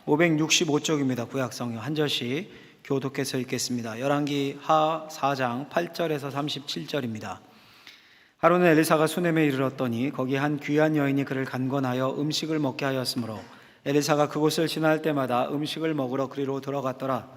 565쪽입니다. 구약성경 한 절씩 교독해서 읽겠습니다. 열왕기 하 4장 8절에서 37절입니다. 하루는 엘리사가 수넴에 이르렀더니 거기 한 귀한 여인이 그를 간건하여 음식을 먹게 하였으므로 엘리사가 그곳을 지날 때마다 음식을 먹으러 그리로 들어갔더라.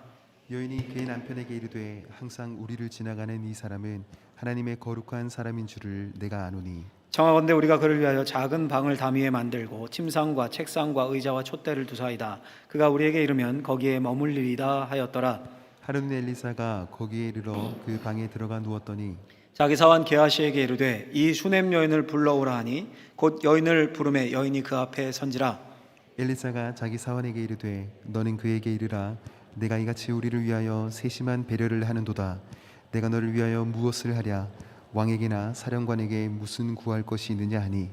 여인이 그의 남편에게 이르되 항상 우리를 지나가는 이 사람은 하나님의 거룩한 사람인 줄을 내가 아노니 청하건대 우리가 그를 위하여 작은 방을 담 위에 만들고 침상과 책상과 의자와 촛대를 두사이다. 그가 우리에게 이르면 거기에 머물리이다 하였더라. 하루는 엘리사가 거기에 이르러 그 방에 들어가 누웠더니 자기 사환 게하시에게 이르되 이 수넴 여인을 불러오라 하니 곧 여인을 부르매 여인이 그 앞에 선지라. 엘리사가 자기 사원에게 이르되 너는 그에게 이르라 내가 이같이 우리를 위하여 세심한 배려를 하는도다. 내가 너를 위하여 무엇을 하랴? 왕에게나 사령관에게 무슨 구할 것이 있느냐 하니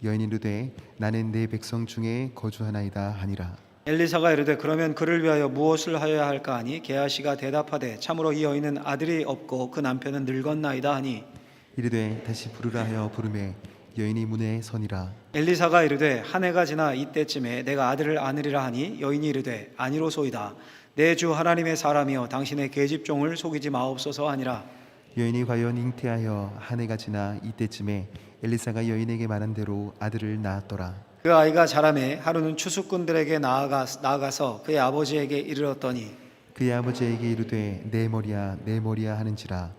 여인이 이르되 나는 내 백성 중에 거주하나이다 하니라. 엘리사가 이르되 그러면 그를 위하여 무엇을 하여야 할까 하니 게하시가 대답하되 참으로 이 여인은 아들이 없고 그 남편은 늙었나이다 하니 이르되 다시 부르라 하여 부르매 여인이 문에 서니라. 엘리사가 이르되 한 해가 지나 이때쯤에 내가 아들을 안으리라 하니 여인이 이르되 아니로소이다. 내 주 하나님의 사람이여 당신의 계집종을 속이지 마옵소서 하니라. 여인이 과연 잉태하여 한 해가 지나 이때쯤에 엘리사가 여인에게 말한 대로 아들을 낳았더라. 그 아이가 자라매 하루는 추수꾼들에게 나아가서 그의 아버지에게 이르렀더니 그의 아버지에게 이르되 내 머리야 하는지라.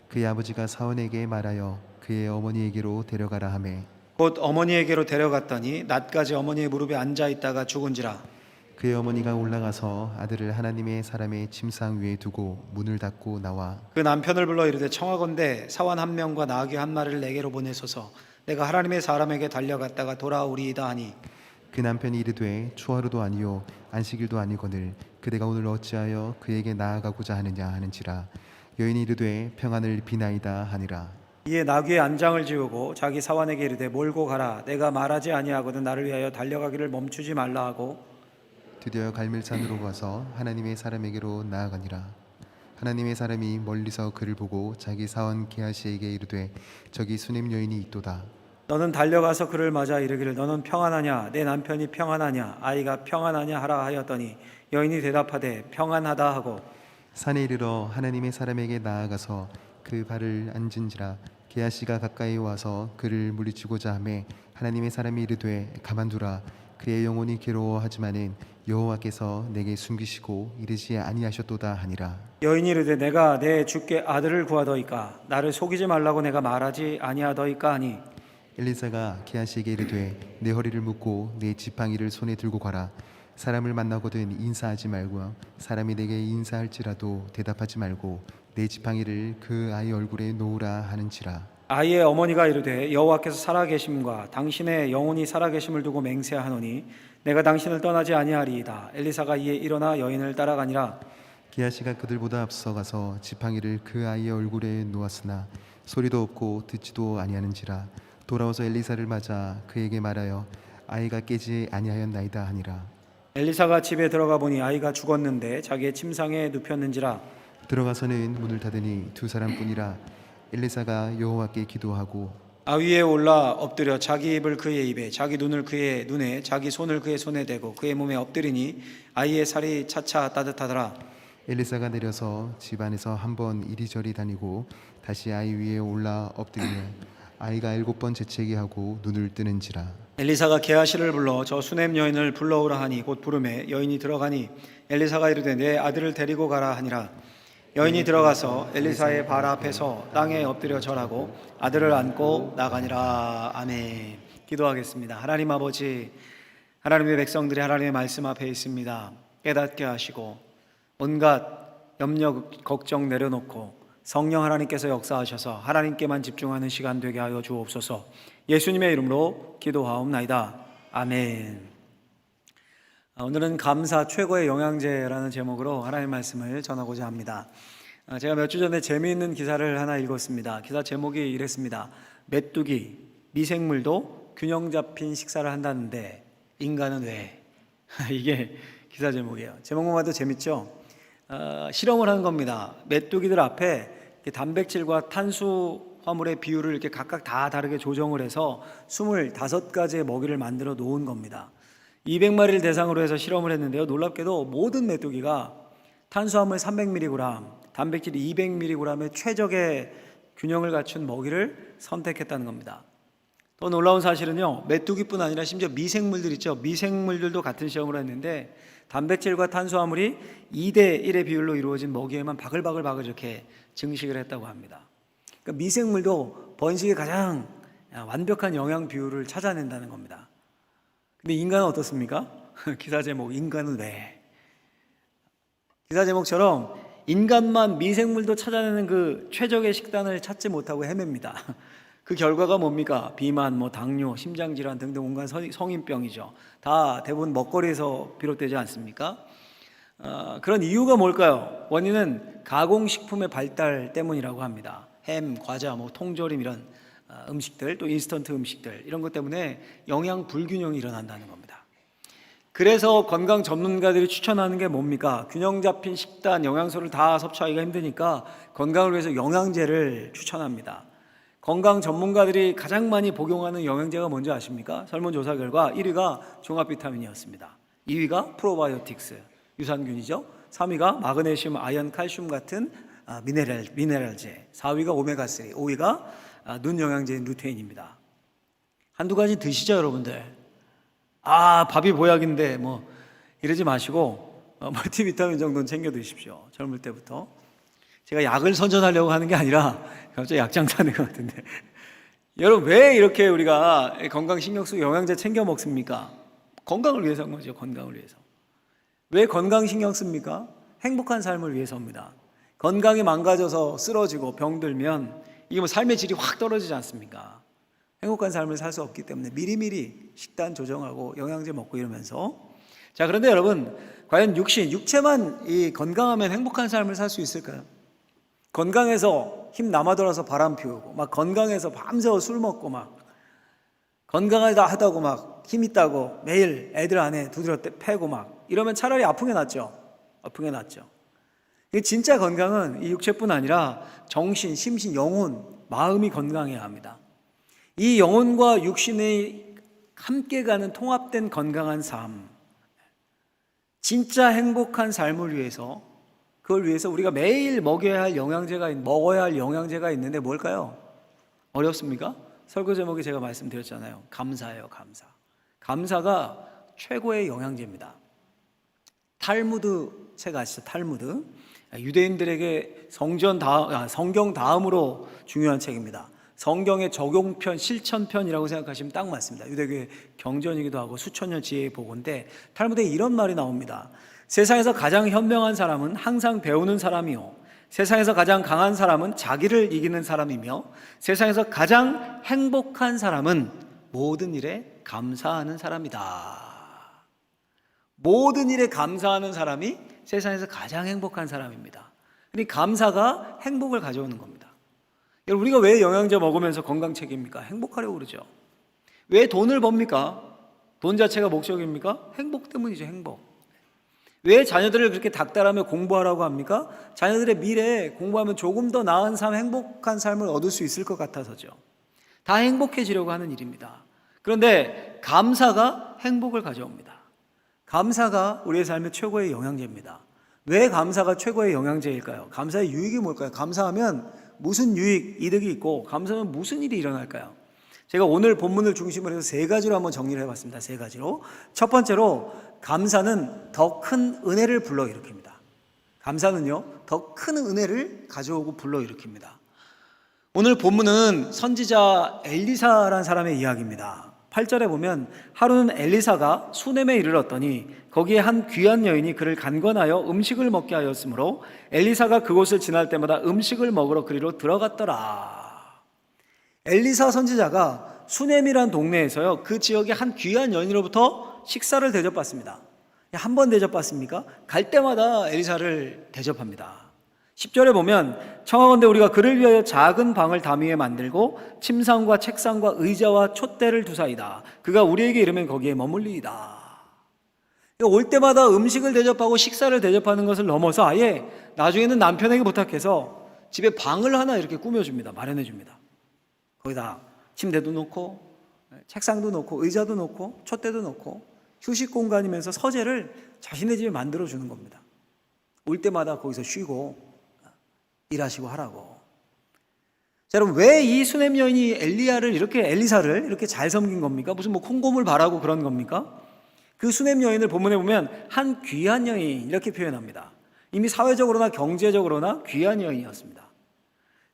그의 아버지가 사원에게 말하여 그의 어머니에게로 데려가라 하매 곧 어머니에게로 데려갔더니 낮까지 어머니의 무릎에 앉아 있다가 죽은지라. 그의 어머니가 올라가서 아들을 하나님의 사람의 침상 위에 두고 문을 닫고 나와 그 남편을 불러 이르되 청하건대 사원 한 명과 나귀 한 마리를 내게로 보내소서. 내가 하나님의 사람에게 달려갔다가 돌아오리이다 하니 그 남편이 이르되 초하루도 아니요 안식일도 아니거늘 그대가 오늘 어찌하여 그에게 나아가고자 하느냐 하는지라. 여인이 이르되 평안을 비나이다 하니라. 이에 나귀의 안장을 지우고 자기 사환에게 이르되 몰고 가라. 내가 말하지 아니하거든 나를 위하여 달려가기를 멈추지 말라 하고 드디어 갈멜산으로 가서 하나님의 사람에게로 나아가니라. 하나님의 사람이 멀리서 그를 보고 자기 사원 게하시에게 이르되 저기 수넴 여인이 있도다. 너는 달려가서 그를 맞아 이르기를 너는 평안하냐 내 남편이 평안하냐 아이가 평안하냐 하라 하였더니 여인이 대답하되 평안하다 하고 산에 이르러 하나님의 사람에게 나아가서 그 발을 앉은지라. 게하시가 가까이 와서 그를 물리치고자 하매 하나님의 사람이 이르되 가만두라. 그의 영혼이 괴로워하지만은 여호와께서 내게 숨기시고 이르지 아니하셨도다 하니라. 여인이 이르되 내가 내 주께 아들을 구하더이까 나를 속이지 말라고 내가 말하지 아니하더이까 하니 엘리사가 게하시에게 이르되 내 허리를 묶고 내 지팡이를 손에 들고 가라. 사람을 만나거든 인사하지 말고 사람이 내게 인사할지라도 대답하지 말고 내 지팡이를 그 아이 얼굴에 놓으라 하는지라. 아이의 어머니가 이르되 여호와께서 살아계심과 당신의 영혼이 살아계심을 두고 맹세하노니 내가 당신을 떠나지 아니하리이다. 엘리사가 이에 일어나 여인을 따라가니라. 게하시가 그들보다 앞서가서 지팡이를 그 아이의 얼굴에 놓았으나 소리도 없고 듣지도 아니하는지라. 돌아와서 엘리사를 맞아 그에게 말하여 아이가 깨지 아니하였나이다 하니라. 엘리사가 집에 들어가 보니 아이가 죽었는데 자기의 침상에 눕혔는지라. 들어가서는 문을 닫으니 두 사람뿐이라. 엘리사가 여호와께 기도하고 아위에 올라 엎드려 자기 입을 그의 입에 자기 눈을 그의 눈에 자기 손을 그의 손에 대고 그의 몸에 엎드리니 아이의 살이 차차 따뜻하더라. 엘리사가 내려서 집 안에서 한 번 이리저리 다니고 다시 아이 위에 올라 엎드리며 아이가 7번 재채기 하고 눈을 뜨는지라. 엘리사가 게하시를 불러 저 수넴 여인을 불러오라 하니 곧 부르매 여인이 들어가니 엘리사가 이르되 내 아들을 데리고 가라 하니라. 여인이 들어가서 엘리사의 발 앞에서 땅에 엎드려 절하고 아들을 안고 나가니라. 아멘. 기도하겠습니다. 하나님 아버지, 하나님의 백성들이 하나님의 말씀 앞에 있습니다. 깨닫게 하시고 온갖 염려 걱정 내려놓고 성령 하나님께서 역사하셔서 하나님께만 집중하는 시간 되게 하여 주옵소서. 예수님의 이름으로 기도하옵나이다. 아멘. 오늘은 감사 최고의 영양제라는 제목으로 하나님의 말씀을 전하고자 합니다. 제가 몇 주 전에 재미있는 기사를 하나 읽었습니다. 기사 제목이 이랬습니다. 메뚜기, 미생물도 균형 잡힌 식사를 한다는데 인간은 왜? 이게 기사 제목이에요. 제목만 봐도 재밌죠? 실험을 하는 겁니다. 메뚜기들 앞에 단백질과 탄수화물의 비율을 이렇게 각각 다 다르게 조정을 해서 25가지의 먹이를 만들어 놓은 겁니다. 200마리를 대상으로 해서 실험을 했는데요. 놀랍게도 모든 메뚜기가 탄수화물 300mg, 단백질 200mg의 최적의 균형을 갖춘 먹이를 선택했다는 겁니다. 또 놀라운 사실은요, 메뚜기뿐 아니라 심지어 미생물들 있죠. 미생물들도 같은 시험을 했는데 단백질과 탄수화물이 2대1의 비율로 이루어진 먹이에만 바글바글 이렇게 증식을 했다고 합니다. 그러니까 미생물도 번식의 가장 완벽한 영양 비율을 찾아낸다는 겁니다. 근데 인간은 어떻습니까? 기사 제목, 인간은 왜? 기사 제목처럼 인간만 미생물도 찾아내는 그 최적의 식단을 찾지 못하고 헤맵니다. 그 결과가 뭡니까? 비만, 당뇨, 심장질환 등등 온갖 성인병이죠. 다 대부분 먹거리에서 비롯되지 않습니까? 그런 이유가 뭘까요? 원인은 가공식품의 발달 때문이라고 합니다. 햄, 과자, 통조림 이런 음식들, 또 인스턴트 음식들 이런 것 때문에 영양 불균형이 일어난다는 겁니다. 그래서 건강 전문가들이 추천하는 게 뭡니까? 균형 잡힌 식단, 영양소를 다 섭취하기가 힘드니까 건강을 위해서 영양제를 추천합니다. 건강 전문가들이 가장 많이 복용하는 영양제가 뭔지 아십니까? 설문조사 결과 1위가 종합비타민이었습니다. 2위가 프로바이오틱스, 유산균이죠. 3위가 마그네슘, 아연, 칼슘 같은 미네랄제, 4위가 오메가3, 5위가 눈 영양제인 루테인입니다. 한두 가지 드시죠, 여러분들. 밥이 보약인데 이러지 마시고 멀티비타민 정도는 챙겨 드십시오. 젊을 때부터. 제가 약을 선전하려고 하는 게 아니라 갑자기 약장사는 것 같은데 여러분, 왜 이렇게 우리가 건강 신경 쓰고 영양제 챙겨 먹습니까? 건강을 위해서인 거죠. 건강을 위해서. 왜 건강 신경 씁니까? 행복한 삶을 위해서입니다. 건강이 망가져서 쓰러지고 병들면 이게 삶의 질이 확 떨어지지 않습니까? 행복한 삶을 살 수 없기 때문에 미리미리 식단 조정하고 영양제 먹고 이러면서. 자, 그런데 여러분, 과연 육체만 이 건강하면 행복한 삶을 살 수 있을까요? 건강해서 힘 남아돌아서 바람 피우고 건강해서 밤새워 술 먹고 건강하다 하다고 힘 있다고 매일 애들 안에 두드려 패고 이러면 차라리 아픈 게 낫죠. 아픈 게 낫죠. 진짜 건강은 이 육체뿐 아니라 정신, 심신, 영혼, 마음이 건강해야 합니다. 이 영혼과 육신이 함께 가는 통합된 건강한 삶, 진짜 행복한 삶을 위해서, 그걸 위해서 우리가 매일 먹어야 할 영양제가 있는데 뭘까요? 어렵습니까? 설교 제목이 제가 말씀드렸잖아요. 감사예요, 감사. 감사가 최고의 영양제입니다. 탈무드 책 아시죠? 탈무드. 유대인들에게 성경 다음으로 중요한 책입니다. 성경의 적용편, 실천편이라고 생각하시면 딱 맞습니다. 유대교의 경전이기도 하고 수천 년 지혜의 보고인데 탈무드에 이런 말이 나옵니다. 세상에서 가장 현명한 사람은 항상 배우는 사람이요, 세상에서 가장 강한 사람은 자기를 이기는 사람이며, 세상에서 가장 행복한 사람은 모든 일에 감사하는 사람이다. 모든 일에 감사하는 사람이 세상에서 가장 행복한 사람입니다. 그러니까 감사가 행복을 가져오는 겁니다. 여러분, 우리가 왜 영양제 먹으면서 건강 책입니까? 행복하려고 그러죠. 왜 돈을 법니까? 돈 자체가 목적입니까? 행복 때문이죠. 행복. 왜 자녀들을 그렇게 닥달하며 공부하라고 합니까? 자녀들의 미래에 공부하면 조금 더 나은 삶, 행복한 삶을 얻을 수 있을 것 같아서죠. 다 행복해지려고 하는 일입니다. 그런데 감사가 행복을 가져옵니다. 감사가 우리의 삶의 최고의 영양제입니다. 왜 감사가 최고의 영양제일까요? 감사의 유익이 뭘까요? 감사하면 무슨 이득이 있고 감사하면 무슨 일이 일어날까요? 제가 오늘 본문을 중심으로 해서 3가지로 한번 정리를 해봤습니다. 3가지로. 첫 번째로, 감사는 더 큰 은혜를 불러일으킵니다. 감사는요, 더 큰 은혜를 가져오고 불러일으킵니다. 오늘 본문은 선지자 엘리사라는 사람의 이야기입니다. 8절에 보면 하루는 엘리사가 수넴에 이르렀더니 거기에 한 귀한 여인이 그를 간권하여 음식을 먹게 하였으므로 엘리사가 그곳을 지날 때마다 음식을 먹으러 그리로 들어갔더라. 엘리사 선지자가 수넴이란 동네에서요, 그 지역의 한 귀한 여인으로부터 식사를 대접받습니다. 한 번 대접받습니까? 갈 때마다 엘리사를 대접합니다. 10절에 보면 청하건대 우리가 그를 위하여 작은 방을 담 위에 만들고 침상과 책상과 의자와 촛대를 두사이다. 그가 우리에게 이르면 거기에 머물리이다. 올 때마다 음식을 대접하고 식사를 대접하는 것을 넘어서 아예 나중에는 남편에게 부탁해서 집에 방을 하나 이렇게 꾸며줍니다. 마련해줍니다. 거기다 침대도 놓고 책상도 놓고 의자도 놓고 촛대도 놓고 휴식 공간이면서 서재를 자신의 집에 만들어주는 겁니다. 올 때마다 거기서 쉬고 일하시고 하라고. 자, 여러분, 왜 이 수냄 여인이 엘리사를 이렇게 잘 섬긴 겁니까? 무슨 뭐 콩고물 바라고 그런 겁니까? 그 수냄 여인을 본문에 보면 한 귀한 여인 이렇게 표현합니다. 이미 사회적으로나 경제적으로나 귀한 여인이었습니다.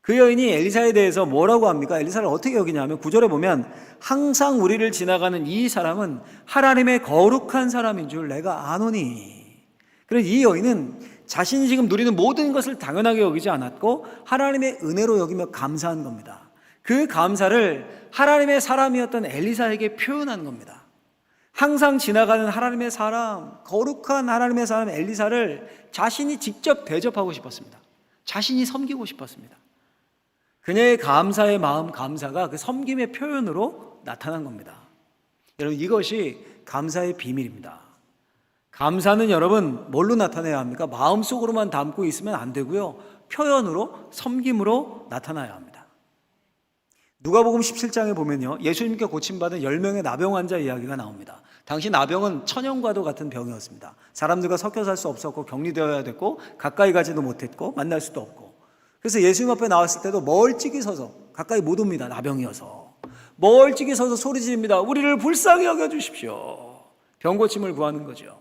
그 여인이 엘리사에 대해서 뭐라고 합니까? 엘리사를 어떻게 여기냐면 9절에 보면 항상 우리를 지나가는 이 사람은 하나님의 거룩한 사람인 줄 내가 아노니. 그래서 이 여인은 자신이 지금 누리는 모든 것을 당연하게 여기지 않았고 하나님의 은혜로 여기며 감사한 겁니다. 그 감사를 하나님의 사람이었던 엘리사에게 표현한 겁니다. 항상 지나가는 하나님의 사람, 거룩한 하나님의 사람 엘리사를 자신이 직접 대접하고 싶었습니다. 자신이 섬기고 싶었습니다. 그녀의 감사의 마음, 감사가 그 섬김의 표현으로 나타난 겁니다. 여러분, 이것이 감사의 비밀입니다. 감사는 여러분 뭘로 나타내야 합니까? 마음속으로만 담고 있으면 안 되고요, 표현으로, 섬김으로 나타나야 합니다. 누가복음 17장에 보면요, 예수님께 고침받은 10명의 나병 환자 이야기가 나옵니다. 당시 나병은 천연과도 같은 병이었습니다. 사람들과 섞여 살 수 없었고 격리되어야 됐고 가까이 가지도 못했고 만날 수도 없고, 그래서 예수님 앞에 나왔을 때도 멀찍이 서서, 가까이 못 옵니다. 나병이어서 멀찍이 서서 소리 지릅니다. 우리를 불쌍히 여겨주십시오. 병 고침을 구하는 거죠.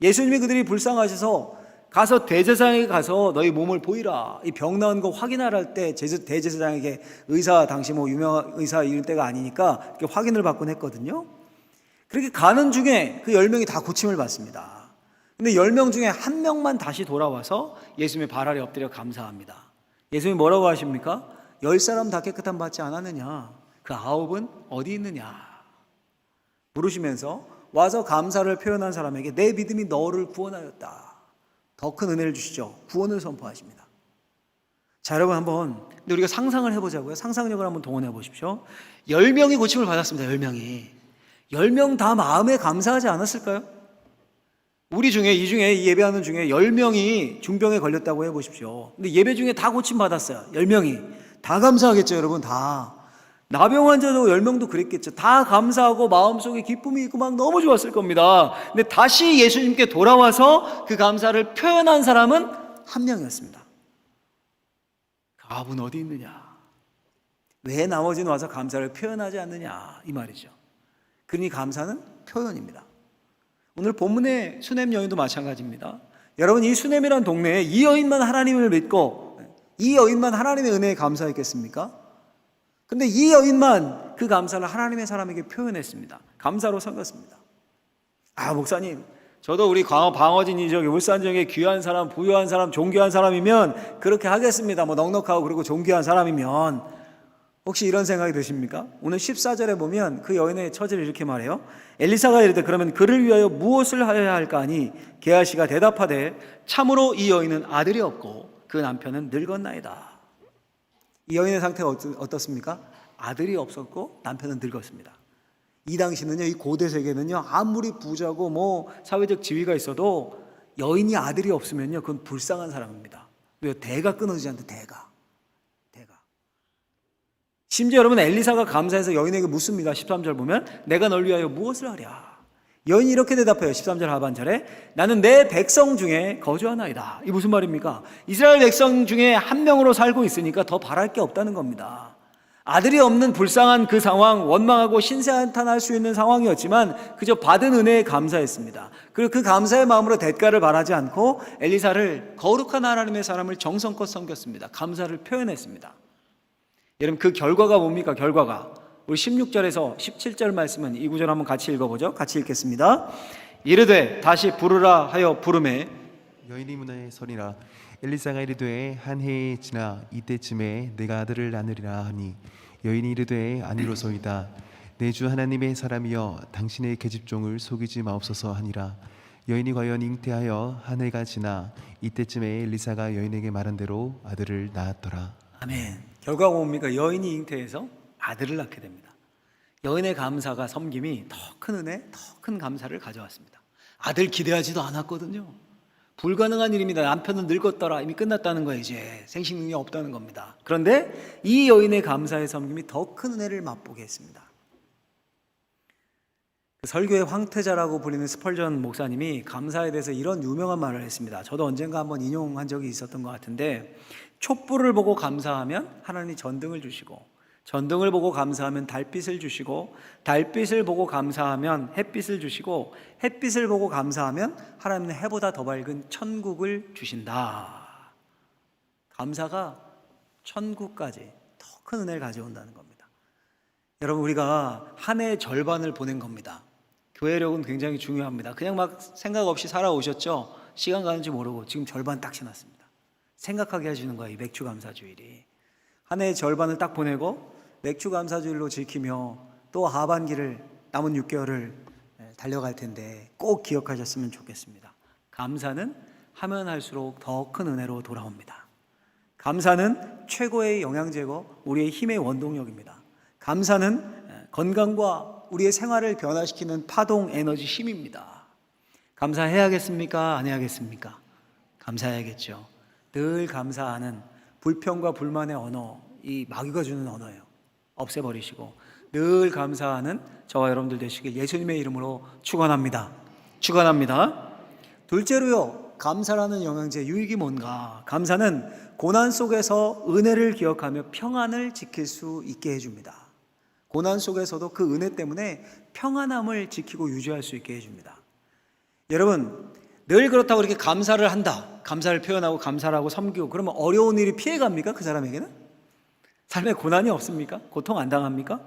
예수님이 그들이 불쌍하셔서 가서 대제사장에게 가서 너희 몸을 보이라, 이 병 나은 거 확인하라 할 때 대제사장에게, 의사, 당시 뭐 유명한 의사 이럴 때가 아니니까 이렇게 확인을 받곤 했거든요. 그렇게 가는 중에 그 10명이 다 고침을 받습니다. 근데 10명 중에 한 명만 다시 돌아와서 예수님의 발 아래 엎드려 감사합니다. 예수님이 뭐라고 하십니까? 10사람 다 깨끗함 받지 않았느냐? 그 9은 어디 있느냐? 물으시면서 와서 감사를 표현한 사람에게 내 믿음이 너를 구원하였다. 더 큰 은혜를 주시죠. 구원을 선포하십니다. 자, 여러분, 한번 근데 우리가 상상을 해보자고요. 상상력을 한번 동원해 보십시오. 10명이 고침을 받았습니다. 10명이 10명 다 마음에 감사하지 않았을까요? 우리 중에 이 예배하는 중에 10명이 중병에 걸렸다고 해보십시오. 근데 예배 중에 다 고침 받았어요. 10명이 다 감사하겠죠. 여러분, 다 나병 환자도 10명도 그랬겠죠. 다 감사하고 마음속에 기쁨이 있고 막 너무 좋았을 겁니다. 근데 다시 예수님께 돌아와서 그 감사를 표현한 사람은 한 명이었습니다. 가압은 어디 있느냐? 왜 나머지는 와서 감사를 표현하지 않느냐? 이 말이죠. 그러니 감사는 표현입니다. 오늘 본문의 수냄 여인도 마찬가지입니다. 여러분, 이 수냄이라는 동네에 이 여인만 하나님을 믿고 이 여인만 하나님의 은혜에 감사했겠습니까? 근데 이 여인만 그 감사를 하나님의 사람에게 표현했습니다. 감사로 섬겼습니다. 아, 목사님, 저도 우리 방어진 이 지역에 울산 지역에 귀한 사람, 부유한 사람, 존귀한 사람이면 그렇게 하겠습니다. 뭐 넉넉하고 그리고 존귀한 사람이면. 혹시 이런 생각이 드십니까? 오늘 14절에 보면 그 여인의 처지를 이렇게 말해요. 엘리사가 이르되 그러면 그를 위하여 무엇을 하여야 할까 하니 게하시가 대답하되 참으로 이 여인은 아들이 없고 그 남편은 늙었나이다. 이 여인의 상태가 어떻습니까? 아들이 없었고 남편은 늙었습니다. 이 당시는요, 이 고대 세계는요, 아무리 부자고 뭐 사회적 지위가 있어도 여인이 아들이 없으면요, 그건 불쌍한 사람입니다. 왜? 대가 끊어지지 않는데 대가. 심지어 여러분, 엘리사가 감사해서 여인에게 묻습니다. 13절 보면 내가 널 위하여 무엇을 하랴? 여인이 이렇게 대답해요. 13절 하반절에 나는 내 백성 중에 거주하나이다. 이 무슨 말입니까? 이스라엘 백성 중에 한 명으로 살고 있으니까 더 바랄 게 없다는 겁니다. 아들이 없는 불쌍한 그 상황, 원망하고 신세한탄할 수 있는 상황이었지만 그저 받은 은혜에 감사했습니다. 그리고 그 감사의 마음으로 대가를 바라지 않고 엘리사를, 거룩한 하나님의 사람을 정성껏 섬겼습니다. 감사를 표현했습니다. 여러분, 그 결과가 뭡니까? 결과가 우리 16절에서 17절 말씀은 이 구절 한번 같이 읽어보죠. 같이 읽겠습니다. 이르되 다시 부르라 하여 부르매 여인이 문에 서리라. 엘리사가 이르되 한 해에 지나 이때쯤에 내가 아들을 낳으리라 하니 여인이 이르되 아니로소이다. 내 주 하나님의 사람이여 당신의 계집종을 속이지 마옵소서 하니라. 여인이 과연 잉태하여 한 해가 지나 이때쯤에 엘리사가 여인에게 말한 대로 아들을 낳았더라. 아멘. 결과가 뭡니까? 여인이 잉태해서 아들을 낳게 됩니다. 여인의 감사가, 섬김이 더 큰 은혜, 더 큰 감사를 가져왔습니다. 아들 기대하지도 않았거든요. 불가능한 일입니다. 남편은 늙었더라. 이미 끝났다는 거예요. 이제 생식 능력이 없다는 겁니다. 그런데 이 여인의 감사의 섬김이 더 큰 은혜를 맛보게 했습니다. 설교의 황태자라고 불리는 스펄전 목사님이 감사에 대해서 이런 유명한 말을 했습니다. 저도 언젠가 한번 인용한 적이 있었던 것 같은데, 촛불을 보고 감사하면 하나님이 전등을 주시고, 전등을 보고 감사하면 달빛을 주시고, 달빛을 보고 감사하면 햇빛을 주시고, 햇빛을 보고 감사하면 하나님은 해보다 더 밝은 천국을 주신다. 감사가 천국까지 더 큰 은혜를 가져온다는 겁니다. 여러분, 우리가 한 해의 절반을 보낸 겁니다. 교회력은 굉장히 중요합니다. 그냥 막 생각 없이 살아오셨죠? 시간 가는지 모르고 지금 절반 딱 지났습니다. 생각하게 해주는 거예요, 이 맥주감사주일이. 한 해의 절반을 딱 보내고 맥주감사주일로 지키며 또 하반기를, 남은 6개월을 달려갈 텐데 꼭 기억하셨으면 좋겠습니다. 감사는 하면 할수록 더 큰 은혜로 돌아옵니다. 감사는 최고의 영양제고 우리의 힘의 원동력입니다. 감사는 건강과 우리의 생활을 변화시키는 파동 에너지 힘입니다. 감사해야겠습니까? 안 해야겠습니까? 감사해야겠죠. 늘 감사하는 불평과 불만의 언어, 이 마귀가 주는 언어예요. 없애버리시고 늘 감사하는 저와 여러분들 되시길 예수님의 이름으로 축원합니다. 축원합니다. 둘째로요, 감사라는 영양제 유익이 뭔가? 감사는 고난 속에서 은혜를 기억하며 평안을 지킬 수 있게 해줍니다. 고난 속에서도 그 은혜 때문에 평안함을 지키고 유지할 수 있게 해줍니다. 여러분, 늘 그렇다고 이렇게 감사를 한다, 감사를 표현하고 감사를 하고 섬기고 그러면 어려운 일이 피해갑니까? 그 사람에게는? 삶에 고난이 없습니까? 고통 안 당합니까?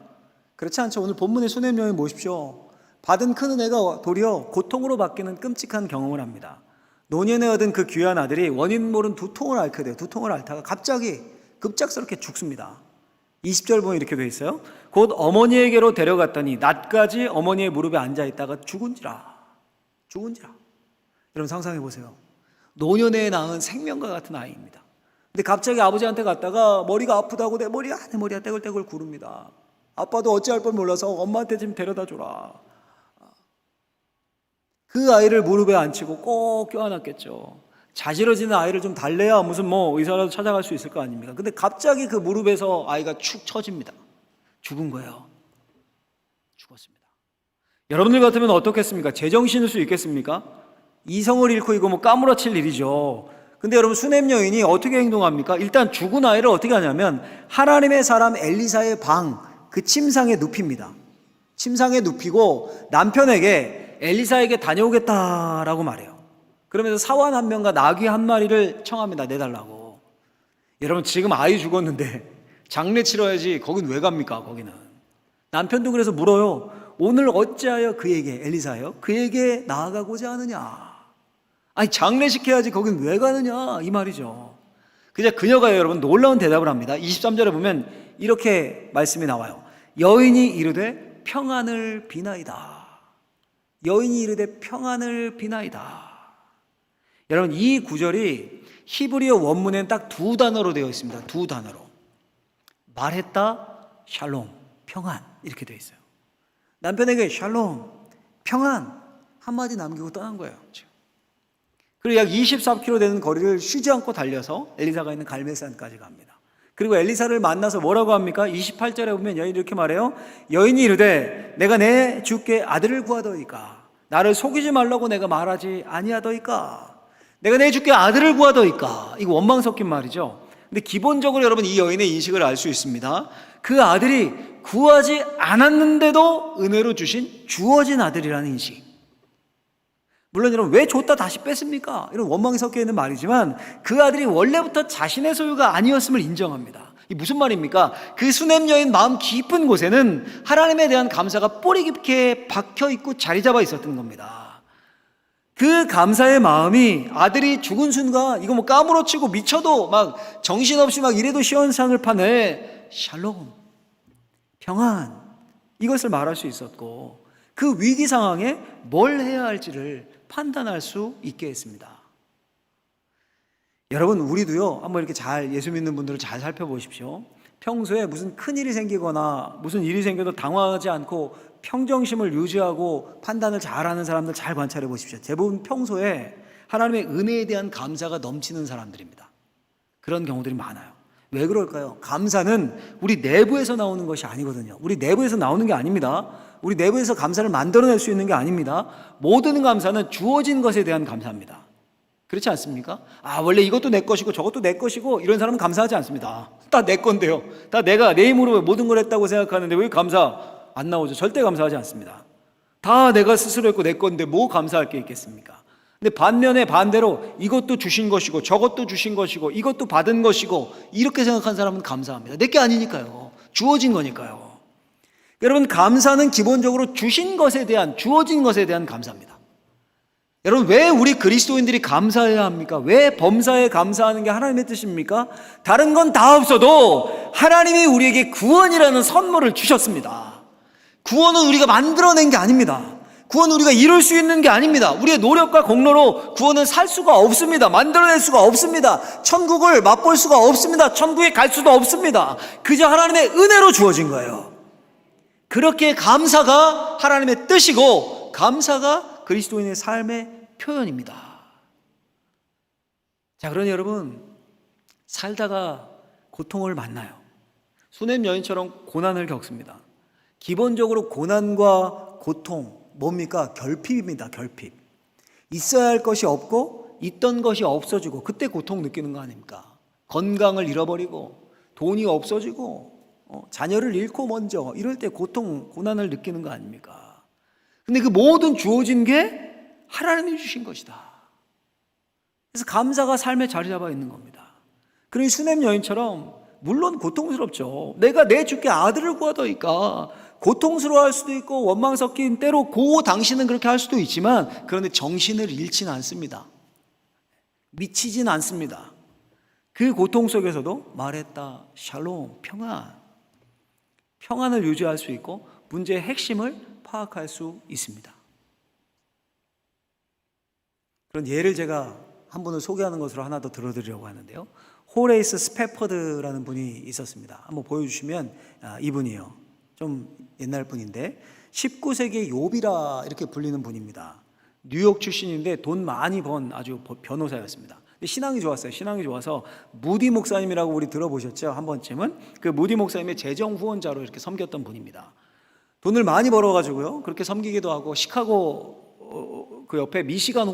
그렇지 않죠. 오늘 본문의 수냄 여인 보십시오. 받은 큰 은혜가 도리어 고통으로 바뀌는 끔찍한 경험을 합니다. 노년에 얻은 그 귀한 아들이 원인 모른 두통을 앓게 돼요. 두통을 앓다가 갑자기 급작스럽게 죽습니다. 20절 보면 이렇게 돼 있어요. 곧 어머니에게로 데려갔더니 낮까지 어머니의 무릎에 앉아있다가 죽은지라. 여러분 상상해 보세요. 노년에 낳은 생명과 같은 아이입니다. 근데 갑자기 아버지한테 갔다가 머리가 아프다고 내 머리가 떼굴떼굴 구릅니다. 아빠도 어찌할 뻔 몰라서 엄마한테 좀 데려다 줘라. 그 아이를 무릎에 앉히고 꼭 껴안았겠죠. 자지러지는 아이를 좀 달래야 무슨 의사라도 찾아갈 수 있을 거 아닙니까? 근데 갑자기 그 무릎에서 아이가 축 처집니다. 죽은 거예요. 죽었습니다. 여러분들 같으면 어떻겠습니까? 제정신일 수 있겠습니까? 이성을 잃고 이거 까무러칠 일이죠. 근데 여러분, 수냄 여인이 어떻게 행동합니까? 일단 죽은 아이를 어떻게 하냐면 하나님의 사람 엘리사의 방, 그 침상에 눕힙니다. 침상에 눕히고 남편에게 엘리사에게 다녀오겠다라고 말해요. 그러면서 사원 한 명과 나귀 한 마리를 청합니다. 내달라고. 여러분, 지금 아이 죽었는데 장례 치러야지 거긴 왜 갑니까? 거기는. 남편도 그래서 물어요. 오늘 어찌하여 그에게, 엘리사요, 그에게 나아가고자 하느냐? 아니, 장례시켜야지 거긴 왜 가느냐? 이 말이죠. 그녀가 여러분 놀라운 대답을 합니다. 23절에 보면 이렇게 말씀이 나와요. 여인이 이르되 평안을 비나이다. 여인이 이르되 평안을 비나이다. 여러분, 이 구절이 히브리어 원문엔 딱 두 단어로 되어 있습니다. 두 단어로. 말했다, 샬롬, 평안, 이렇게 되어 있어요. 남편에게 샬롬, 평안 한마디 남기고 떠난 거예요. 그리고 약 24km 되는 거리를 쉬지 않고 달려서 엘리사가 있는 갈멜산까지 갑니다. 그리고 엘리사를 만나서 뭐라고 합니까? 28절에 보면 여인이 이렇게 말해요. 여인이 이르되 내가 내 주께 아들을 구하더이까? 나를 속이지 말라고 내가 말하지 아니하더이까? 내가 내 주께 아들을 구하더이까? 이거 원망 섞인 말이죠. 근데 기본적으로 여러분 이 여인의 인식을 알 수 있습니다. 그 아들이 구하지 않았는데도 은혜로 주신 주어진 아들이라는 인식. 물론 여러분, 왜 줬다 다시 뺐습니까? 이런 원망이 섞여 있는 말이지만 그 아들이 원래부터 자신의 소유가 아니었음을 인정합니다. 이 무슨 말입니까? 그 수냄 여인 마음 깊은 곳에는 하나님에 대한 감사가 뿌리 깊게 박혀 있고 자리 잡아 있었던 겁니다. 그 감사의 마음이 아들이 죽은 순간 이거 까무러치고 미쳐도 막 정신없이 막 이래도 시원찮을 판에 샬롬, 평안, 이것을 말할 수 있었고 그 위기 상황에 뭘 해야 할지를 판단할 수 있게 했습니다. 여러분, 우리도요, 한번 이렇게 잘 예수 믿는 분들을 잘 살펴보십시오. 평소에 무슨 큰일이 생기거나 무슨 일이 생겨도 당황하지 않고 평정심을 유지하고 판단을 잘하는 사람들 잘 관찰해 보십시오. 대부분 평소에 하나님의 은혜에 대한 감사가 넘치는 사람들입니다. 그런 경우들이 많아요. 왜 그럴까요? 감사는 우리 내부에서 나오는 것이 아니거든요. 우리 내부에서 나오는 게 아닙니다. 우리 내부에서 감사를 만들어낼 수 있는 게 아닙니다. 모든 감사는 주어진 것에 대한 감사입니다. 그렇지 않습니까? 원래 이것도 내 것이고 저것도 내 것이고 이런 사람은 감사하지 않습니다. 다 내 건데요. 다 내가 내 힘으로 모든 걸 했다고 생각하는데 왜 감사 안 나오죠? 절대 감사하지 않습니다. 다 내가 스스로 했고 내 건데 뭐 감사할 게 있겠습니까? 근데 반대로 이것도 주신 것이고 저것도 주신 것이고 이것도 받은 것이고 이렇게 생각한 사람은 감사합니다. 내 게 아니니까요. 주어진 거니까요. 여러분, 감사는 기본적으로 주신 것에 대한, 주어진 것에 대한 감사입니다. 여러분, 왜 우리 그리스도인들이 감사해야 합니까? 왜 범사에 감사하는 게 하나님의 뜻입니까? 다른 건 다 없어도 하나님이 우리에게 구원이라는 선물을 주셨습니다. 구원은 우리가 만들어낸 게 아닙니다. 구원은 우리가 이룰 수 있는 게 아닙니다. 우리의 노력과 공로로 구원은 살 수가 없습니다. 만들어낼 수가 없습니다. 천국을 맛볼 수가 없습니다. 천국에 갈 수도 없습니다. 그저 하나님의 은혜로 주어진 거예요. 그렇게 감사가 하나님의 뜻이고 감사가 그리스도인의 삶의 표현입니다. 자, 그러니 여러분, 살다가 고통을 만나요. 수냄 여인처럼 고난을 겪습니다. 기본적으로 고난과 고통, 뭡니까? 결핍입니다. 결핍. 있어야 할 것이 없고 있던 것이 없어지고 그때 고통 느끼는 거 아닙니까? 건강을 잃어버리고 돈이 없어지고 자녀를 잃고 먼저 이럴 때 고난을 느끼는 거 아닙니까? 근데 그 모든 주어진 게 하나님이 주신 것이다. 그래서 감사가 삶에 자리 잡아 있는 겁니다. 그러니 수냄 여인처럼 물론 고통스럽죠. 내가 내 주께 아들을 구하더이까 고통스러워할 수도 있고 원망 섞인 때로 당신은 그렇게 할 수도 있지만 그런데 정신을 잃지는 않습니다. 미치진 않습니다. 그 고통 속에서도 말했다 샬롬, 평안을 유지할 수 있고 문제의 핵심을 파악할 수 있습니다. 그런 예를 제가 한 분을 소개하는 것으로 하나 더 들어드리려고 하는데요. 호레이스 스패퍼드라는 분이 있었습니다. 한번 보여주시면 이분이에요. 좀 옛날 분인데 19세기의 욥이라 이렇게 불리는 분입니다. 뉴욕 출신인데 돈 많이 번 아주 변호사였습니다. 근데 신앙이 좋았어요. 신앙이 좋아서 무디 목사님이라고 우리 들어보셨죠? 한 번쯤은 그 무디 목사님의 재정 후원자로 이렇게 섬겼던 분입니다. 돈을 많이 벌어가지고요. 그렇게 섬기기도 하고 시카고 그 옆에 미시간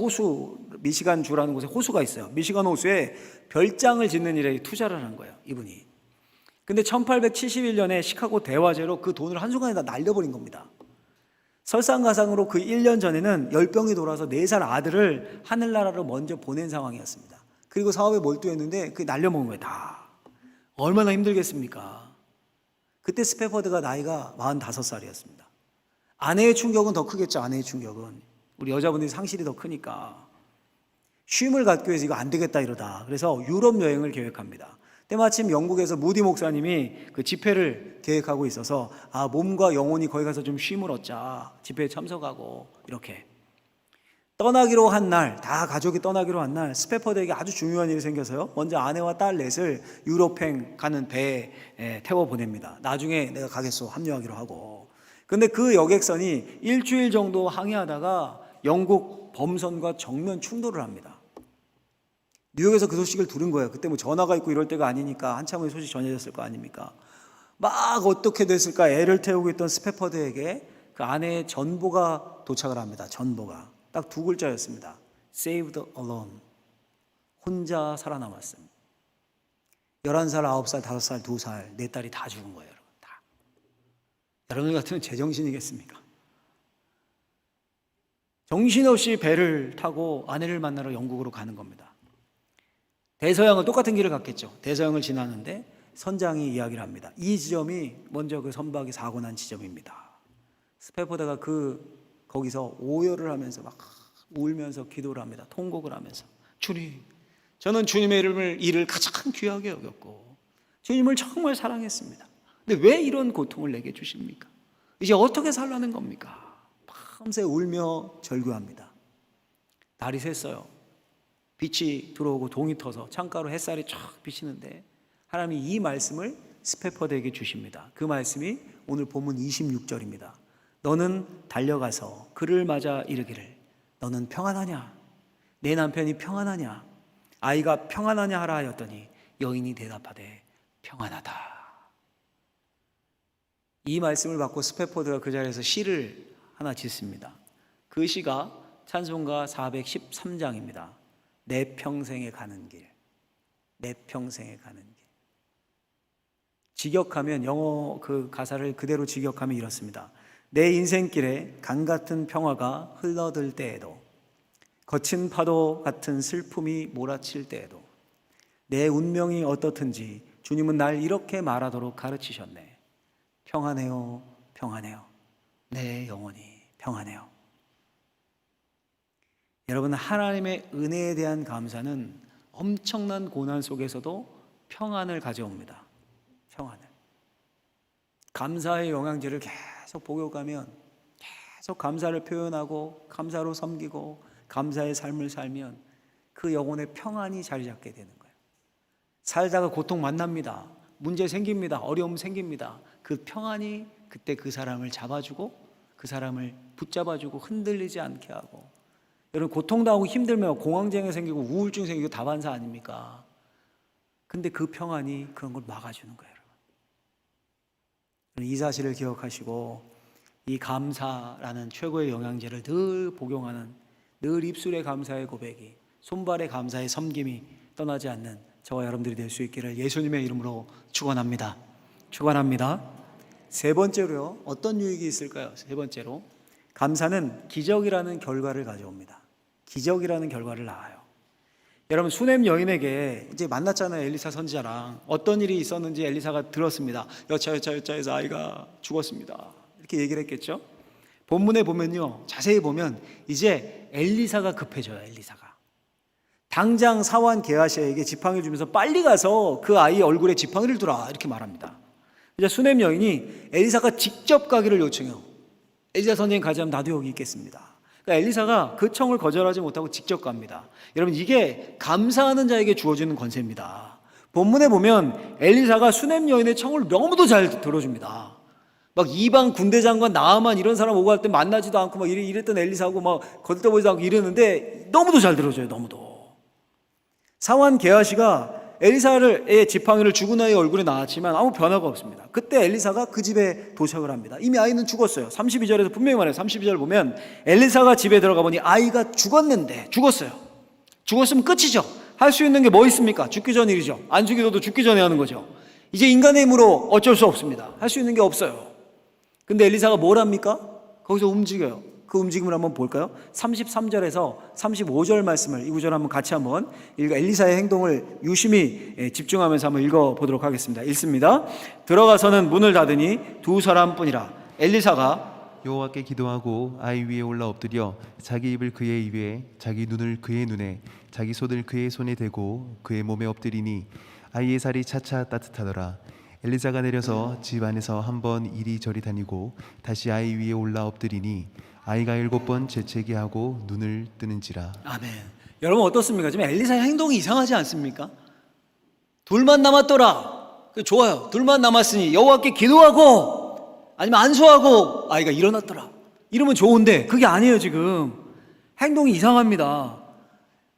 주라는 곳에 호수가 있어요. 미시간 호수에 별장을 짓는 일에 투자를 한 거예요. 이분이. 근데 1871년에 시카고 대화재로 그 돈을 한순간에 다 날려버린 겁니다. 설상가상으로 그 1년 전에는 열병이 돌아서 4살 아들을 하늘나라로 먼저 보낸 상황이었습니다. 그리고 사업에 몰두했는데 그게 날려먹은 거예요. 다. 얼마나 힘들겠습니까? 그때 스패퍼드가 나이가 45살이었습니다. 아내의 충격은 더 크겠죠. 아내의 충격은. 우리 여자분들이 상실이 더 크니까. 쉼을 갖기 위해서 이거 안 되겠다 이러다. 그래서 유럽 여행을 계획합니다. 때마침 영국에서 무디 목사님이 그 집회를 계획하고 있어서 몸과 영혼이 거기 가서 좀 쉼을 얻자. 집회에 참석하고 이렇게. 떠나기로 한 날, 다 가족이 떠나기로 한 날 스패퍼드에게 아주 중요한 일이 생겨서요. 먼저 아내와 딸 넷을 유럽행 가는 배에 태워 보냅니다. 나중에 내가 가겠소 합류하기로 하고. 근데 그 여객선이 일주일 정도 항해하다가 영국 범선과 정면 충돌을 합니다. 뉴욕에서 그 소식을 들은 거예요. 그때 뭐 전화가 있고 이럴 때가 아니니까 한참 후에 소식 전해졌을 거 아닙니까? 막 어떻게 됐을까 애를 태우고 있던 스패퍼드에게 그 아내의 전보가 도착을 합니다. 전보가 딱 2글자였습니다. Saved alone. 혼자 살아남았습니다. 11살, 9살, 5살, 2살, 4딸이 다 죽은 거예요. 여러분. 다. 여러분 같으면 제정신이겠습니까? 정신없이 배를 타고 아내를 만나러 영국으로 가는 겁니다. 대서양을 똑같은 길을 갔겠죠. 대서양을 지나는데 선장이 이야기를 합니다. 이 지점이 먼저 그 선박이 사고 난 지점입니다. 스패퍼드가 거기서 오열을 하면서 막 울면서 기도를 합니다. 통곡을 하면서 주님, 저는 주님의 일을 가장 귀하게 여겼고 주님을 정말 사랑했습니다. 근데 왜 이런 고통을 내게 주십니까? 이제 어떻게 살라는 겁니까? 밤새 울며 절규합니다. 날이 샜어요. 빛이 들어오고 동이 터서 창가로 햇살이 쫙 비치는데 하나님이 이 말씀을 스패퍼드에게 주십니다. 그 말씀이 오늘 본문 26절입니다. 너는 달려가서 그를 맞아 이르기를 너는 평안하냐? 내 남편이 평안하냐? 아이가 평안하냐 하라 하였더니 여인이 대답하되 평안하다. 이 말씀을 받고 스패포드가 그 자리에서 시를 하나 짓습니다. 그 시가 찬송가 413장입니다. 내 평생에 가는 길, 내 평생에 가는 길. 직역하면, 영어 그 가사를 그대로 직역하면 이렇습니다. 내 인생길에 강 같은 평화가 흘러들 때에도, 거친 파도 같은 슬픔이 몰아칠 때에도, 내 운명이 어떻든지 주님은 날 이렇게 말하도록 가르치셨네. 평안해요, 평안해요. 내 영혼이 평안해요. 여러분, 하나님의 은혜에 대한 감사는 엄청난 고난 속에서도 평안을 가져옵니다. 평안을. 감사의 영양제를 계속 복용하면, 계속 감사를 표현하고 감사로 섬기고 감사의 삶을 살면 그 영혼의 평안이 자리 잡게 되는 거예요. 살다가 고통 만납니다. 문제 생깁니다. 어려움 생깁니다. 그 평안이 그때 그 사람을 잡아주고 그 사람을 붙잡아주고 흔들리지 않게 하고. 여러분, 고통당하고 힘들면 공황장애 생기고 우울증 생기고 다반사 아닙니까? 근데 그 평안이 그런 걸 막아주는 거예요. 여러분, 이 사실을 기억하시고 이 감사라는 최고의 영양제를 늘 복용하는, 늘 입술의 감사의 고백이, 손발의 감사의 섬김이 떠나지 않는 저와 여러분들이 될 수 있기를 예수님의 이름으로 축원합니다. 축원합니다. 세 번째로요, 어떤 유익이 있을까요? 세 번째로, 감사는 기적이라는 결과를 가져옵니다. 기적이라는 결과를 낳아요. 여러분, 수넴 여인에게 이제 만났잖아요. 엘리사 선지자랑. 어떤 일이 있었는지 엘리사가 들었습니다. 여차여차여차해서 아이가 죽었습니다. 이렇게 얘기를 했겠죠. 본문에 보면요, 자세히 보면 이제 엘리사가 급해져요. 엘리사가 당장 사환 게하시에게 지팡이를 주면서 빨리 가서 그 아이의 얼굴에 지팡이를 두라, 이렇게 말합니다. 이제 수넴 여인이 엘리사가 직접 가기를 요청해요. 엘리사 선생님 가자면 나도 여기 있겠습니다. 그러니까 엘리사가 그 청을 거절하지 못하고 직접 갑니다. 여러분, 이게 감사하는 자에게 주어지는 권세입니다. 본문에 보면 엘리사가 수넴 여인의 청을 너무도 잘 들어줍니다. 막 이방 군대 장관 나아만 이런 사람 오고 할 때 만나지도 않고 막 이랬던 엘리사하고 막 거들떠보지도 않고 이랬는데 너무도 잘 들어줘요. 너무도. 사환 게하시가 엘리사의 지팡이를 죽은 아이의 얼굴에 놨지만 아무 변화가 없습니다. 그때 엘리사가 그 집에 도착을 합니다. 이미 아이는 죽었어요. 32절에서 분명히 말해요. 32절 보면 엘리사가 집에 들어가 보니 아이가 죽었는데, 죽었어요. 죽었으면 끝이죠. 할 수 있는 게 뭐 있습니까? 죽기 전 일이죠. 안 죽이도 죽기 전에 하는 거죠. 이제 인간의 힘으로 어쩔 수 없습니다. 할 수 있는 게 없어요. 근데 엘리사가 뭘 합니까? 거기서 움직여요. 그 움직임을 한번 볼까요? 33절에서 35절 말씀을, 이 구절 한번 같이 한번 엘리사의 행동을 유심히 집중하면서 한번 읽어보도록 하겠습니다. 읽습니다. 들어가서는 문을 닫으니 두 사람뿐이라. 엘리사가 여호와께 기도하고 아이 위에 올라 엎드려 자기 입을 그의 입에, 자기 눈을 그의 눈에, 자기 손을 그의 손에 대고 그의 몸에 엎드리니 아이의 살이 차차 따뜻하더라. 엘리사가 내려서 집 안에서 한번 이리저리 다니고 다시 아이 위에 올라 엎드리니 아이가 7번 재채기 하고 눈을 뜨는지라. 아멘. 여러분, 어떻습니까? 지금 엘리사의 행동이 이상하지 않습니까? 둘만 남았더라. 좋아요. 둘만 남았으니 여호와께 기도하고 아니면 안수하고 아이가 일어났더라. 이러면 좋은데 그게 아니에요. 지금 행동이 이상합니다.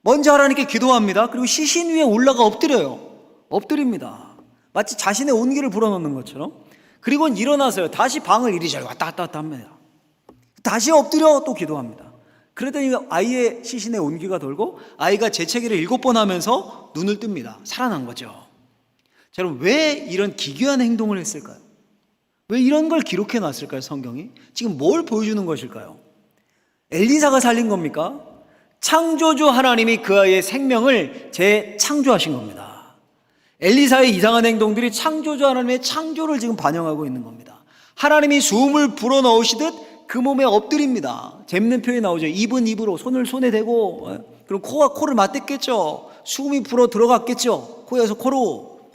먼저 하나님께 기도합니다. 그리고 시신 위에 올라가 엎드려요. 엎드립니다. 마치 자신의 온기를 불어넣는 것처럼. 그리고 일어나서요, 다시 방을 이리저리 왔다 갔다 합니다. 다시 엎드려 또 기도합니다. 그랬더니 아이의 시신에 온기가 돌고 아이가 재채기를 7번 하면서 눈을 뜹니다. 살아난 거죠. 자, 여러분, 왜 이런 기괴한 행동을 했을까요? 왜 이런 걸 기록해 놨을까요? 성경이 지금 뭘 보여주는 것일까요? 엘리사가 살린 겁니까? 창조주 하나님이 그 아이의 생명을 재창조하신 겁니다. 엘리사의 이상한 행동들이 창조주 하나님의 창조를 지금 반영하고 있는 겁니다. 하나님이 숨을 불어넣으시듯 그 몸에 엎드립니다. 재밌는 표현이 나오죠. 입은 입으로, 손을 손에 대고, 그리고 코가 코를 맞댔겠죠. 숨이 불어 들어갔겠죠. 코에서 코로.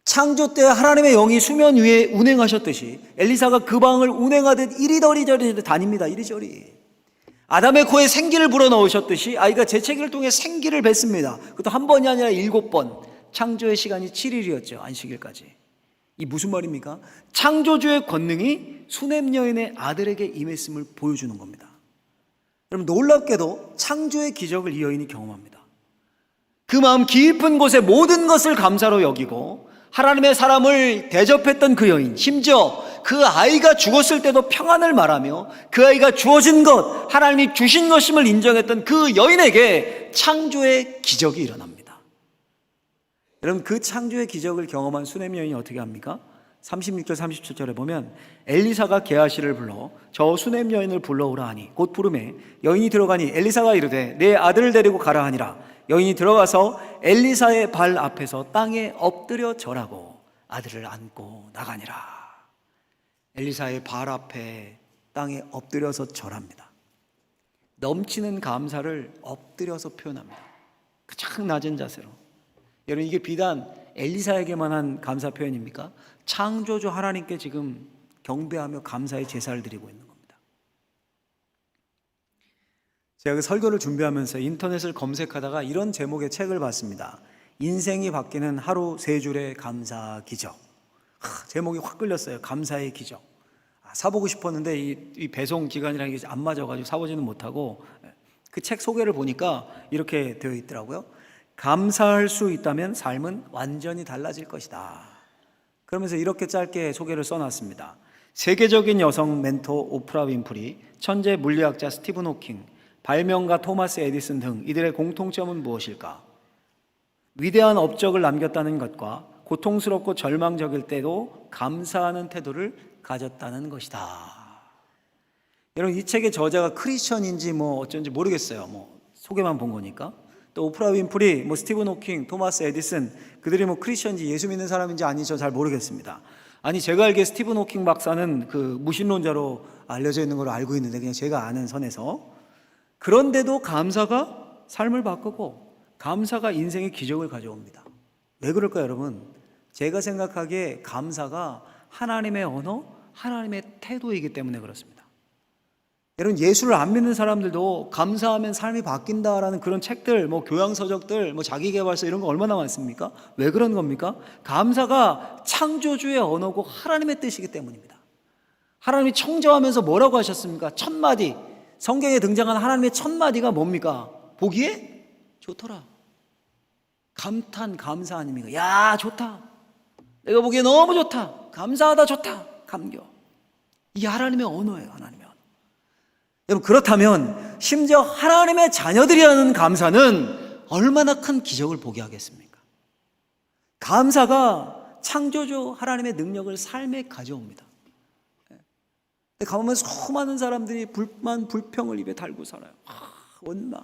창조 때 하나님의 영이 수면 위에 운행하셨듯이 엘리사가 그 방을 운행하듯 이리저리 다닙니다. 이리저리. 아담의 코에 생기를 불어넣으셨듯이 아이가 재채기를 통해 생기를 뱉습니다. 그것도 한 번이 아니라 7번. 창조의 시간이 7일이었죠. 안식일까지. 이 무슨 말입니까? 창조주의 권능이 수넴 여인의 아들에게 임했음을 보여주는 겁니다. 여러분, 놀랍게도 창조의 기적을 이 여인이 경험합니다. 그 마음 깊은 곳에 모든 것을 감사로 여기고 하나님의 사람을 대접했던 그 여인, 심지어 그 아이가 죽었을 때도 평안을 말하며 그 아이가 주어진 것, 하나님이 주신 것임을 인정했던 그 여인에게 창조의 기적이 일어납니다. 여러분, 그 창조의 기적을 경험한 수넴 여인이 어떻게 합니까? 36절 37절에 보면 엘리사가 게하시를 불러 저 수넴 여인을 불러오라 하니 곧 부르매 여인이 들어가니 엘리사가 이르되 내 아들을 데리고 가라 하니라. 여인이 들어가서 엘리사의 발 앞에서 땅에 엎드려 절하고 아들을 안고 나가니라. 엘리사의 발 앞에 땅에 엎드려서 절합니다. 넘치는 감사를 엎드려서 표현합니다. 가장 낮은 자세로. 여러분, 이게 비단 엘리사에게만 한 감사 표현입니까? 창조주 하나님께 지금 경배하며 감사의 제사를 드리고 있는 겁니다. 제가 그 설교를 준비하면서 인터넷을 검색하다가 이런 제목의 책을 봤습니다. 인생이 바뀌는 하루 세 줄의 감사 기적. 제목이 확 끌렸어요. 감사의 기적. 사보고 싶었는데 이 배송 기간이랑 이게 안 맞아가지고 사보지는 못하고, 그 책 소개를 보니까 이렇게 되어 있더라고요. 감사할 수 있다면 삶은 완전히 달라질 것이다. 그러면서 이렇게 짧게 소개를 써놨습니다. 세계적인 여성 멘토 오프라 윈프리, 천재 물리학자 스티븐 호킹, 발명가 토마스 에디슨 등 이들의 공통점은 무엇일까? 위대한 업적을 남겼다는 것과 고통스럽고 절망적일 때도 감사하는 태도를 가졌다는 것이다. 여러분, 이 책의 저자가 크리스천인지 어쩐지 모르겠어요. 소개만 본 거니까. 또 오프라 윈프리, 스티븐 호킹, 토마스 에디슨, 그들이 크리스천인지 예수 믿는 사람인지 아닌지 저 잘 모르겠습니다. 아니, 제가 알기에 스티븐 호킹 박사는 그 무신론자로 알려져 있는 걸로 알고 있는데, 그냥 제가 아는 선에서. 그런데도 감사가 삶을 바꾸고 감사가 인생의 기적을 가져옵니다. 왜 그럴까요, 여러분? 제가 생각하기에 감사가 하나님의 언어, 하나님의 태도이기 때문에 그렇습니다. 여러분, 예수를 안 믿는 사람들도 감사하면 삶이 바뀐다라는 그런 책들, 교양서적들, 자기계발서 이런 거 얼마나 많습니까? 왜 그런 겁니까? 감사가 창조주의 언어고 하나님의 뜻이기 때문입니다. 하나님이 청정하면서 뭐라고 하셨습니까? 첫 마디, 성경에 등장한 하나님의 첫 마디가 뭡니까? 보기에 좋더라. 감탄, 감사 아닙니까? 야, 좋다. 내가 보기에 너무 좋다. 감사하다, 좋다. 감격. 이게 하나님의 언어예요, 하나님의 언어. 여러분, 그렇다면 심지어 하나님의 자녀들이 하는 감사는 얼마나 큰 기적을 보게 하겠습니까? 감사가 창조주 하나님의 능력을 삶에 가져옵니다. 근데 가보면 수많은 사람들이 불만, 불평을 입에 달고 살아요. 원망.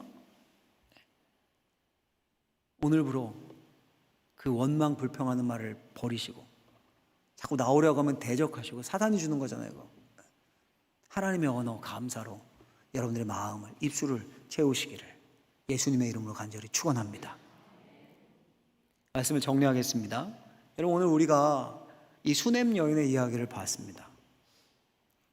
오늘부로 그 원망, 불평하는 말을 버리시고 자꾸 나오려고 하면 대적하시고, 사단이 주는 거잖아요, 이거. 하나님의 언어, 감사로 여러분들의 마음을, 입술을 채우시기를 예수님의 이름으로 간절히 축원합니다. 말씀을 정리하겠습니다. 여러분, 오늘 우리가 이 수넴 여인의 이야기를 봤습니다.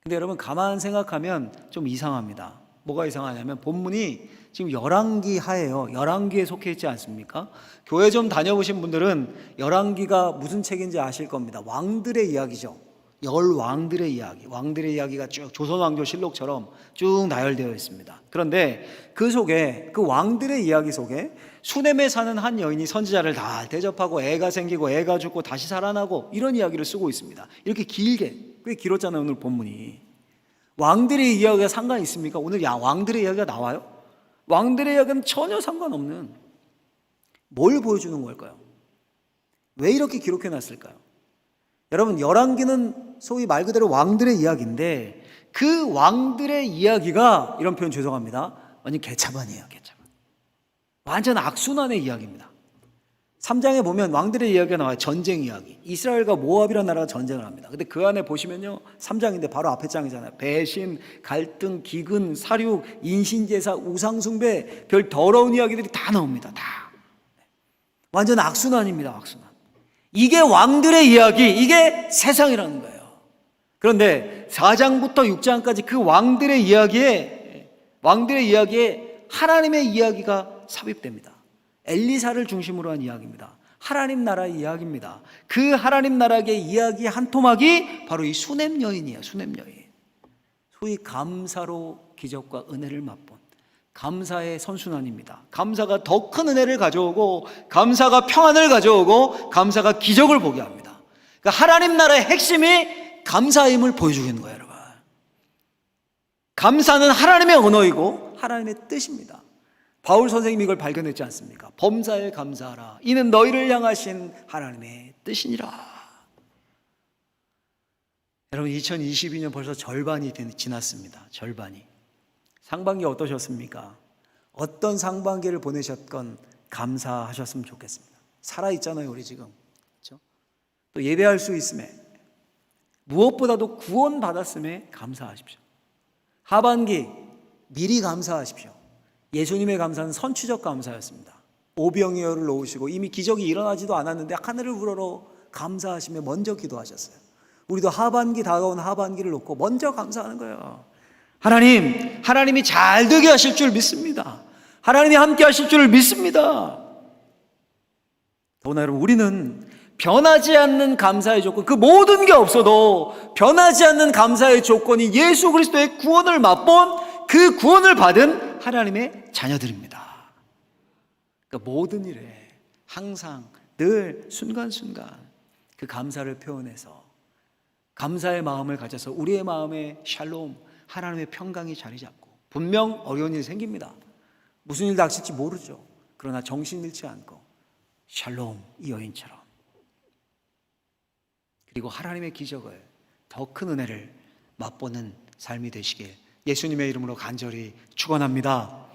근데 여러분, 가만 생각하면 좀 이상합니다. 뭐가 이상하냐면 본문이 지금 열왕기 하예요. 열왕기에 속해 있지 않습니까? 교회 좀 다녀보신 분들은 열왕기가 무슨 책인지 아실 겁니다. 왕들의 이야기죠. 열왕들의 이야기, 왕들의 이야기가 쭉 조선왕조실록처럼 쭉 나열되어 있습니다. 그런데 그 속에, 그 왕들의 이야기 속에 수넴에 사는 한 여인이 선지자를 다 대접하고 애가 생기고 애가 죽고 다시 살아나고 이런 이야기를 쓰고 있습니다. 이렇게 길게, 꽤 길었잖아요, 오늘 본문이. 왕들의 이야기가 상관이 있습니까? 오늘 왕들의 이야기가 나와요? 왕들의 이야기는 전혀 상관없는, 뭘 보여주는 걸까요? 왜 이렇게 기록해 놨을까요? 여러분, 열왕기는 소위 말 그대로 왕들의 이야기인데, 그 왕들의 이야기가, 이런 표현 죄송합니다, 완전 개차반이에요. 개차반. 완전 악순환의 이야기입니다. 3장에 보면 왕들의 이야기가 나와요. 전쟁 이야기. 이스라엘과 모압이라는 나라가 전쟁을 합니다. 근데 그 안에 보시면요, 3장인데 바로 앞에 장이잖아요. 배신, 갈등, 기근, 사륙, 인신제사, 우상숭배, 별 더러운 이야기들이 다 나옵니다. 다. 완전 악순환입니다. 악순환. 이게 왕들의 이야기, 이게 세상이라는 거예요. 그런데 4장부터 6장까지 그 왕들의 이야기에 하나님의 이야기가 삽입됩니다. 엘리사를 중심으로 한 이야기입니다. 하나님 나라의 이야기입니다. 그 하나님 나라의 이야기 한 토막이 바로 이 수넴 여인이에요. 수넴 여인. 소위 감사로 기적과 은혜를 맛본, 감사의 선순환입니다. 감사가 더 큰 은혜를 가져오고, 감사가 평안을 가져오고, 감사가 기적을 보게 합니다. 그러니까 하나님 나라의 핵심이 감사임을 보여주는 거예요, 여러분. 감사는 하나님의 언어이고 하나님의 뜻입니다. 바울 선생님이 이걸 발견했지 않습니까? 범사에 감사하라. 이는 너희를 향하신 하나님의 뜻이니라. 여러분, 2022년 벌써 절반이 지났습니다. 절반이. 상반기 어떠셨습니까? 어떤 상반기를 보내셨건 감사하셨으면 좋겠습니다. 살아있잖아요, 우리 지금. 그렇죠? 또 예배할 수 있음에, 무엇보다도 구원받았음에 감사하십시오. 하반기 미리 감사하십시오. 예수님의 감사는 선취적 감사였습니다. 오병이어를 놓으시고 이미 기적이 일어나지도 않았는데 하늘을 우러러 감사하시며 먼저 기도하셨어요. 우리도 하반기 다가온 하반기를 놓고 먼저 감사하는 거예요. 하나님이 잘 되게 하실 줄 믿습니다. 하나님이 함께 하실 줄 믿습니다. 더구나 여러분, 우리는 변하지 않는 감사의 조건, 그 모든 게 없어도 변하지 않는 감사의 조건이 예수 그리스도의 구원을 맛본, 그 구원을 받은 하나님의 자녀들입니다. 그러니까 모든 일에 항상 늘 순간순간 그 감사를 표현해서, 감사의 마음을 가져서 우리의 마음에 샬롬, 하나님의 평강이 자리 잡고, 분명 어려운 일이 생깁니다. 무슨 일 닥칠지 모르죠. 그러나 정신 잃지 않고 샬롬, 이 여인처럼, 그리고 하나님의 기적을, 더 큰 은혜를 맛보는 삶이 되시길 예수님의 이름으로 간절히 축원합니다.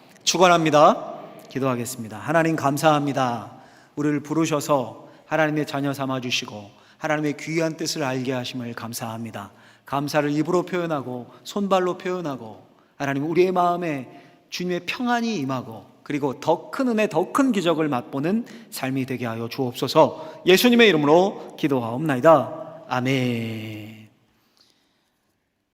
기도하겠습니다. 하나님 감사합니다. 우리를 부르셔서 하나님의 자녀 삼아주시고 하나님의 귀한 뜻을 알게 하심을 감사합니다. 감사를 입으로 표현하고 손발로 표현하고, 하나님 우리의 마음에 주님의 평안이 임하고, 그리고 더 큰 은혜, 더 큰 기적을 맛보는 삶이 되게 하여 주옵소서. 예수님의 이름으로 기도하옵나이다. 아멘.